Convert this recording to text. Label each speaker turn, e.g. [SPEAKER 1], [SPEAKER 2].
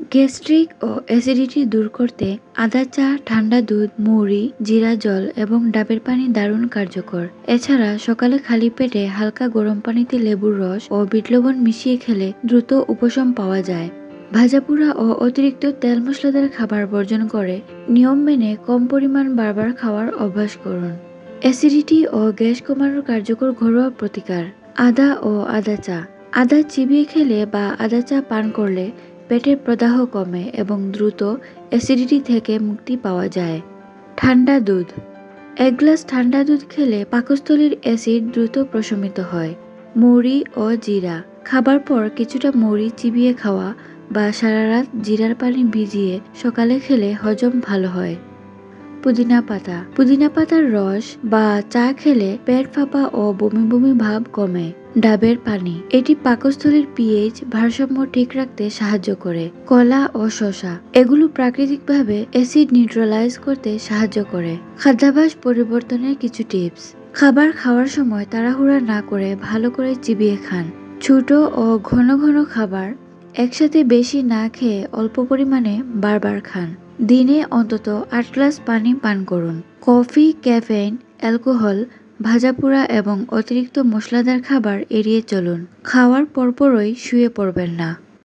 [SPEAKER 1] Gastric ও acidity দূর করতে আদা চা, ঠান্ডা দুধ, মৌরি, জিরা জল এবং ডাবের পানি দারুণ কার্যকর। এছাড়া সকালে খালি পেটে হালকা গরম পানিতে লেবুর রস ও বিট লবণ মিশিয়ে খেলে দ্রুত উপশম পাওয়া যায়। ভাজাপোড়া ও অতিরিক্ত তেল মশলাদার খাবার বর্জন করে নিয়ম মেনে কম পরিমাণ বারবার খাওয়ার অভ্যাস করুন। অ্যাসিডিটি ও গ্যাস কমানোর কার্যকর ঘরোয়া প্রতিকার। আদা ও আদা চা। আদা চিবিয়ে খেলে বা আদা চা পান করলে পেটের প্রদাহ কমে এবং দ্রুত অ্যাসিডিটি থেকে মুক্তি পাওয়া যায়। ঠান্ডা দুধ। 1 গ্লাস ঠান্ডা দুধ খেলে পাকস্থলীর অ্যাসিড দ্রুত প্রশমিত হয়। মৌরি ও জিরা। খাবার পর কিছুটা মৌরি চিবিয়ে খাওয়া বা সারা রাত জিরার পানি ভিজিয়ে সকালে খেলে হজম ভালো হয়। পুদিনা পাতা। পুদিনা পাতার রস বা চা খেলে পেট ফাঁপা ও বমি বমি ভাব কমে। ডাবের পানি। এটি পাকস্থলীর পিএইচ ভারসাম্য ঠিক রাখতে সাহায্য করে। কলা ও শসা। এগুলো প্রাকৃতিকভাবে অ্যাসিড নিউট্রালাইজ করতে সাহায্য করে। খাদ্যাভ্যাস পরিবর্তনের কিছু টিপস। খাবার খাওয়ার সময় তাড়াহুড়া না করে ভালো করে চিবিয়ে খান। ছোট ও ঘন ঘন খাবার একসাথে বেশি না খেয়ে অল্প পরিমাণে বারবার খান। দিনে অন্তত 8 গ্লাস পানি পান করুন। কফি, ক্যাফেইন, অ্যালকোহল, ভাজাপোড়া এবং অতিরিক্ত মশলাদার খাবার এড়িয়ে চলুন। খাওয়ার পরপরই শুয়ে পড়বেন না।